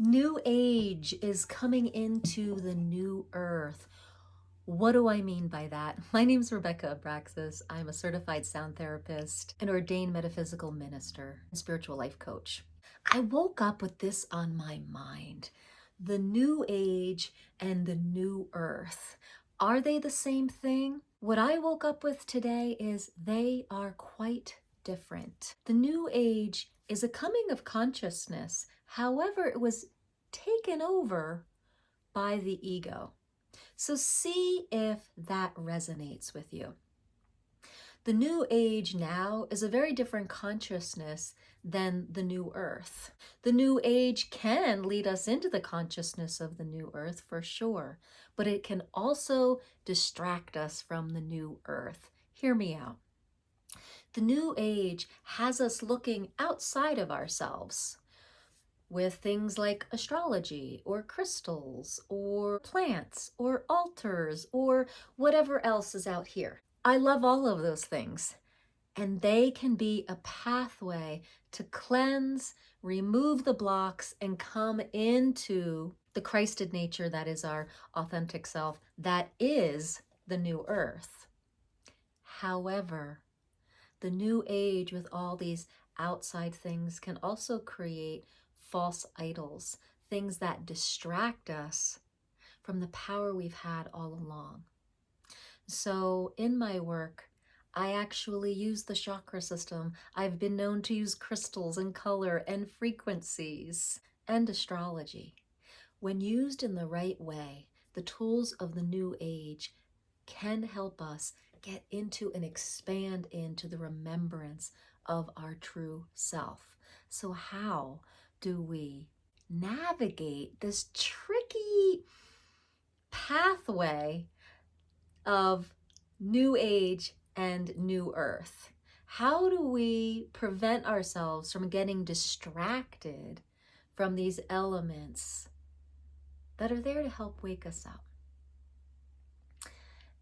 New age is coming into the new earth. What do I mean by that? My name is Rebecca Abraxas. I'm a certified sound therapist, an ordained metaphysical minister, and spiritual life coach. I woke up with this on my mind. The new age and the new earth. Are they the same thing? What I woke up with today is they are quite different. The new age is a coming of consciousness. However, it was taken over by the ego. So see if that resonates with you. The new age now is a very different consciousness than the new earth. The new age can lead us into the consciousness of the new earth for sure, but it can also distract us from the new earth. Hear me out. The new age has us looking outside of ourselves with things like astrology or crystals or plants or altars or whatever else is out here. I love all of those things, and they can be a pathway to cleanse, remove the blocks, and come into the Christed nature that is our authentic self, that is the new earth. However, the new age with all these outside things can also create false idols, things that distract us from the power we've had all along. So in my work, I actually use the chakra system. I've been known to use crystals and color and frequencies and astrology. When used in the right way, the tools of the new age can help us get into and expand into the remembrance of our true self. So how do we navigate this tricky pathway of new age and new earth? How do we prevent ourselves from getting distracted from these elements that are there to help wake us up?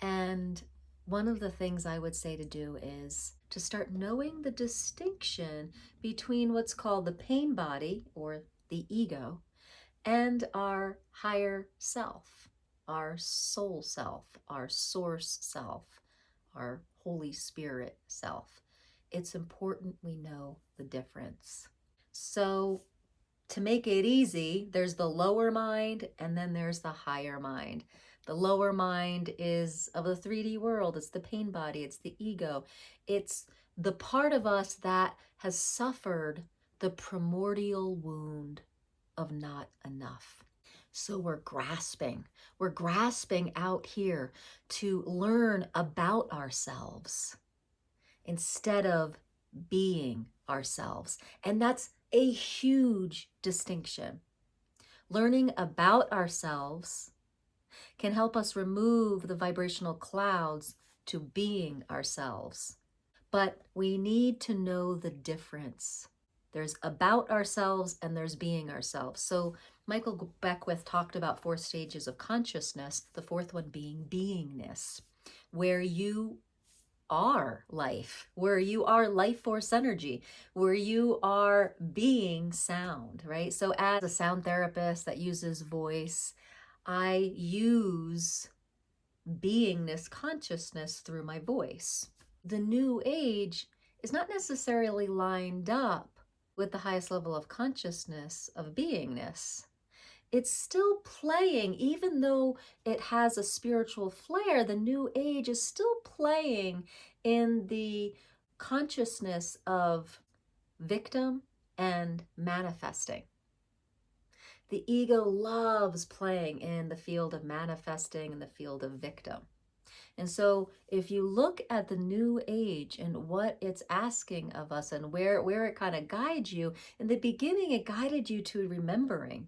And one of the things I would say to do is to start knowing the distinction between what's called the pain body, or the ego, and our higher self, our soul self, our source self, our Holy Spirit self. It's important we know the difference. So to make it easy, there's the lower mind and then there's the higher mind. The lower mind is of the 3D world. It's the pain body. It's the ego. It's the part of us that has suffered the primordial wound of not enough. So we're grasping out here to learn about ourselves instead of being ourselves. And that's a huge distinction. Learning about ourselves can help us remove the vibrational clouds to being ourselves. But we need to know the difference. There's about ourselves and there's being ourselves. So Michael Beckwith talked about 4 stages of consciousness, the 4th one being beingness, where you are life, where you are life force energy, where you are being sound, right? So as a sound therapist that uses voice, I use beingness consciousness through my voice. The new age is not necessarily lined up with the highest level of consciousness of beingness. It's still playing, even though it has a spiritual flair, the new age is still playing in the consciousness of victim and manifesting. The ego loves playing in the field of manifesting and the field of victim. And so if you look at the new age and what it's asking of us and where it kind of guides you, in the beginning it guided you to remembering.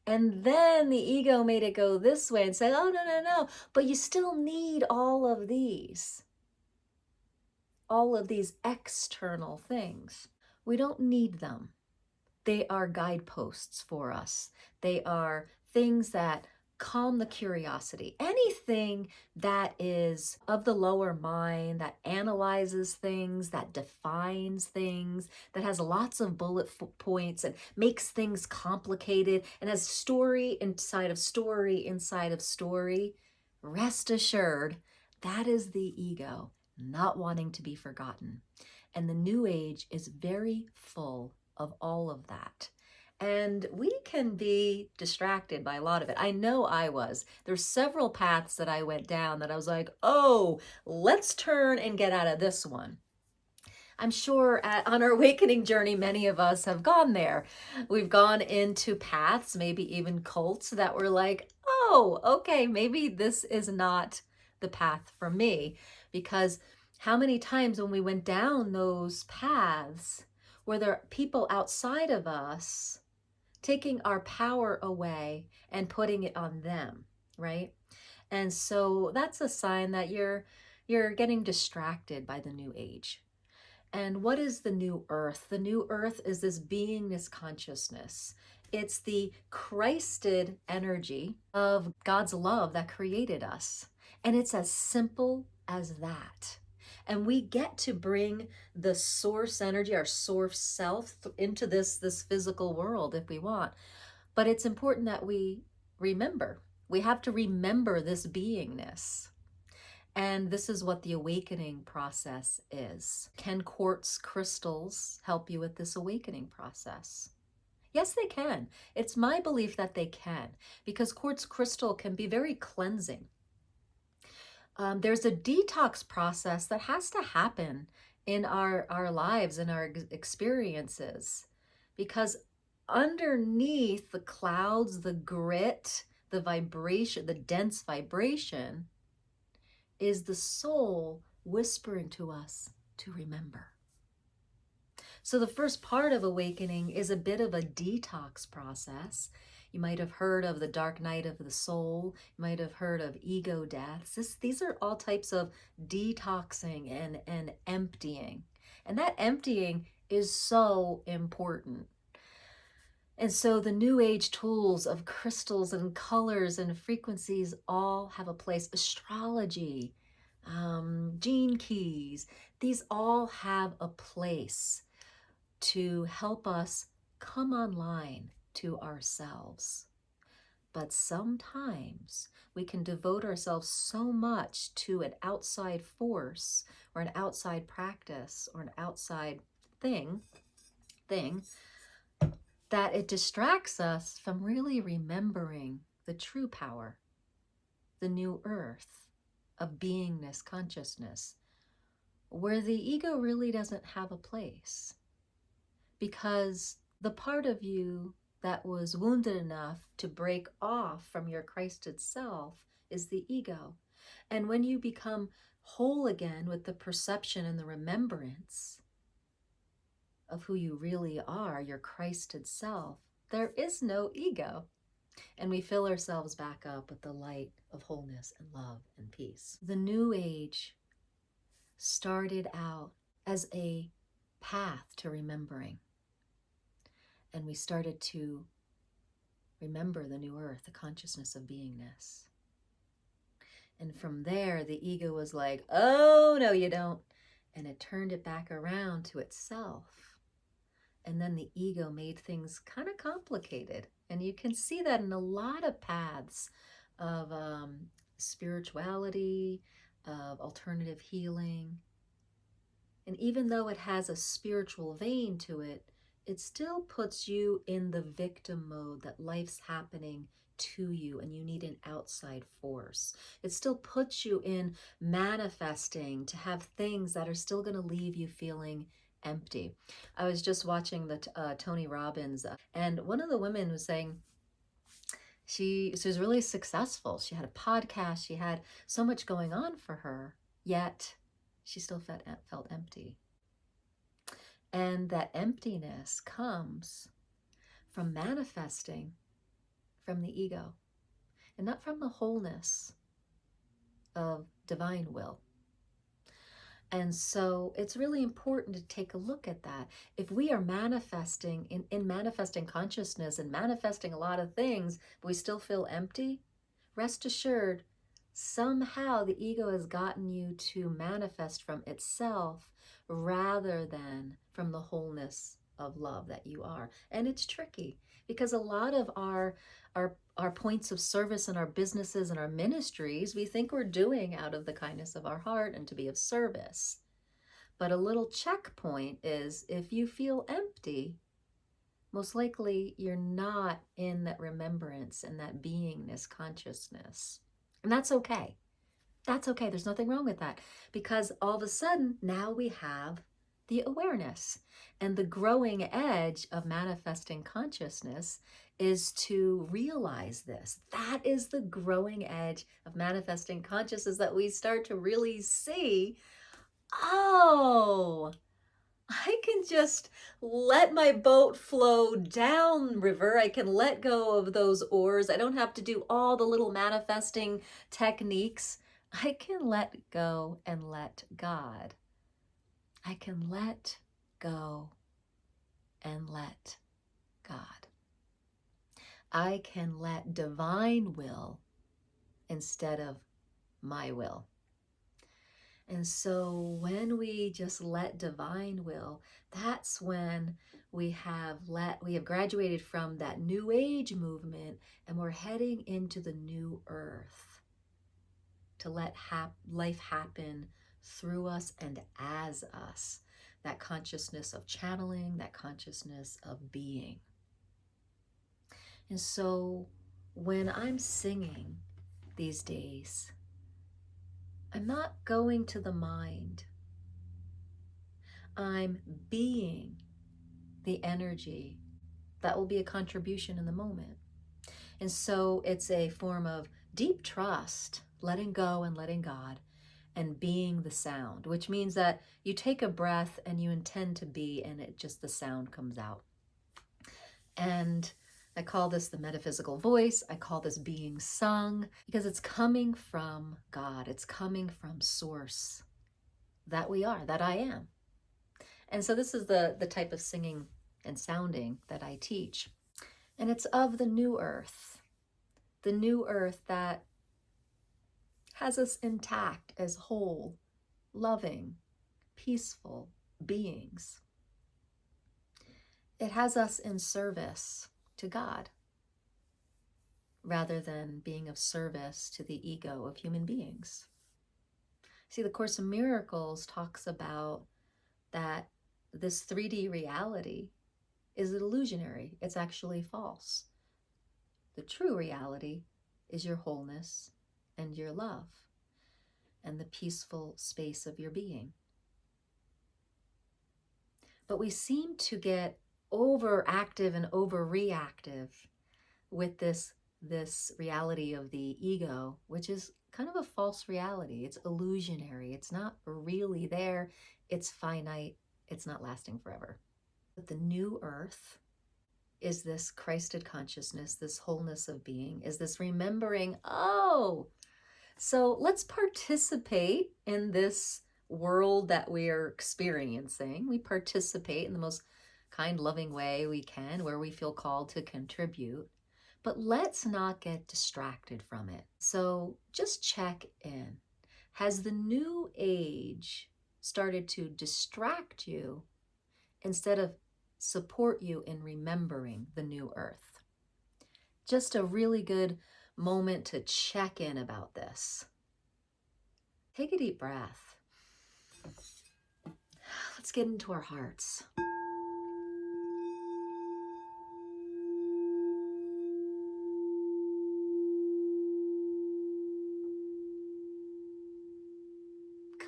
And then the ego made it go this way and say, oh, no, but you still need all of these external things. We don't need them. They are guideposts for us. They are things that calm the curiosity. Anything that is of the lower mind, that analyzes things, that defines things, that has lots of bullet points and makes things complicated and has story inside of story inside of story, rest assured, that is the ego not wanting to be forgotten. And the New Age is very full of all of that. And we can be distracted by a lot of it. I know I was. There's several paths that I went down that I was like, oh, let's turn and get out of this one. I'm sure on our awakening journey, many of us have gone there. We've gone into paths, maybe even cults, that were like, oh, okay, maybe this is not the path for me. Because how many times when we went down those paths were there people outside of us taking our power away and putting it on them, right? And so that's a sign that you're getting distracted by the New Age. And what is the new earth? The new earth is this beingness consciousness. It's the Christed energy of God's love that created us. And it's as simple as that. And we get to bring the source energy, our source self, into this physical world if we want. But it's important that we remember. We have to remember this beingness. And this is what the awakening process is. Can quartz crystals help you with this awakening process? Yes, they can. It's my belief that they can, because quartz crystal can be very cleansing. There's a detox process that has to happen in our lives and our experiences, because underneath the clouds, the grit, the vibration, the dense vibration, is the soul whispering to us to remember. So the first part of awakening is a bit of a detox process. You might have heard of the dark night of the soul. You might have heard of ego deaths. These are all types of detoxing and emptying. And that emptying is so important. And so the New Age tools of crystals and colors and frequencies all have a place. Astrology, gene keys, these all have a place to help us come online to ourselves. But sometimes we can devote ourselves so much to an outside force or an outside practice or an outside thing that it distracts us from really remembering the true power, the new earth of beingness, consciousness, where the ego really doesn't have a place. Because the part of you that was wounded enough to break off from your Christed self is the ego. And when you become whole again with the perception and the remembrance of who you really are, your Christed self, there is no ego. And we fill ourselves back up with the light of wholeness and love and peace. The New Age started out as a path to remembering. And we started to remember the new earth, the consciousness of beingness. And from there, the ego was like, oh, no, you don't. And it turned it back around to itself. And then the ego made things kind of complicated. And you can see that in a lot of paths of spirituality, of alternative healing. And even though it has a spiritual vein to it, it still puts you in the victim mode that life's happening to you and you need an outside force. It still puts you in manifesting to have things that are still going to leave you feeling empty. I was just watching the Tony Robbins, and one of the women was saying she was really successful. She had a podcast. She had so much going on for her, yet she still felt empty. And that emptiness comes from manifesting from the ego and not from the wholeness of divine will. And so it's really important to take a look at that. If we are manifesting in manifesting consciousness and manifesting a lot of things, but we still feel empty, rest assured, somehow the ego has gotten you to manifest from itself rather than from the wholeness of love that you are. And it's tricky because a lot of our points of service in our businesses and our ministries, we think we're doing out of the kindness of our heart and to be of service. But a little checkpoint is if you feel empty, most likely you're not in that remembrance and that beingness consciousness. And that's okay. That's okay. There's nothing wrong with that because all of a sudden now we have the awareness, and the growing edge of manifesting consciousness is to realize this. That is the growing edge of manifesting consciousness, that we start to really see, oh, I can just let my boat flow down river. I can let go of those oars. I don't have to do all the little manifesting techniques. I can let go and let God. I can let go and let God. I can let divine will instead of my will. And so when we just let divine will, that's when we have graduated from that new age movement and we're heading into the new earth to let life happen through us and as us. That consciousness of channeling, that consciousness of being. And so when I'm singing these days, I'm not going to the mind. I'm being the energy that will be a contribution in the moment. And so it's a form of deep trust, letting go and letting God, and being the sound, which means that you take a breath and you intend to be, and the sound comes out. And I call this the metaphysical voice. I call this being sung because it's coming from God. It's coming from source that we are, that I am. And so this is the type of singing and sounding that I teach. And it's of the new earth that has us intact as whole, loving, peaceful beings. It has us in service to God rather than being of service to the ego of human beings. See, the Course in Miracles talks about that this 3D reality is illusionary. It's actually false. The true reality is your wholeness and your love and the peaceful space of your being. But we seem to get overactive and overreactive with this reality of the ego, which is kind of a false reality. It's illusionary. It's not really there. It's finite. It's not lasting forever. But the new earth is this Christed consciousness, this wholeness of being, is this remembering, oh, so let's participate in this world that we are experiencing. We participate in the most kind, loving way we can, where we feel called to contribute. But let's not get distracted from it. So just check in. Has the new age started to distract you instead of support you in remembering the new earth? Just a really good moment to check in about this. Take a deep breath. Let's get into our hearts.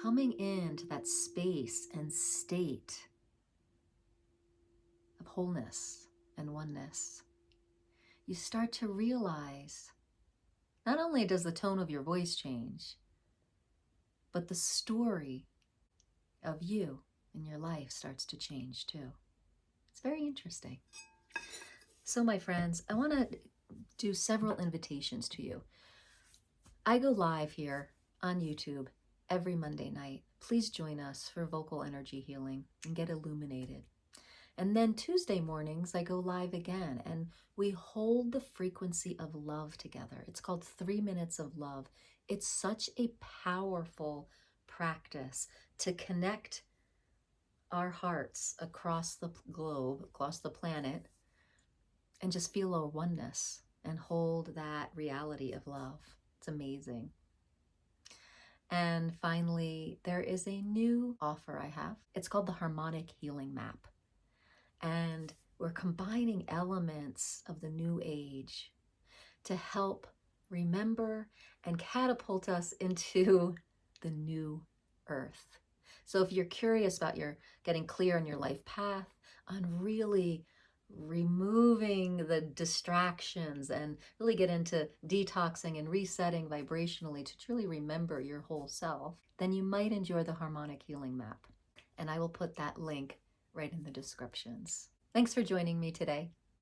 Coming into that space and state of wholeness and oneness, you start to realize not only does the tone of your voice change, but the story of you and your life starts to change too. It's very interesting. So my friends, I want to do several invitations to you. I go live here on YouTube every Monday night. Please join us for vocal energy healing and get illuminated. And then Tuesday mornings, I go live again and we hold the frequency of love together. It's called 3 Minutes of Love. It's such a powerful practice to connect our hearts across the globe, across the planet, and just feel a oneness and hold that reality of love. It's amazing. And finally, there is a new offer I have. It's called the Harmonic Healing Map. And we're combining elements of the new age to help remember and catapult us into the new earth. So if you're curious about your getting clear on your life path, on really removing the distractions and really get into detoxing and resetting vibrationally to truly remember your whole self, then you might enjoy the Harmonic Healing Map. And I will put that link right in the descriptions. Thanks for joining me today.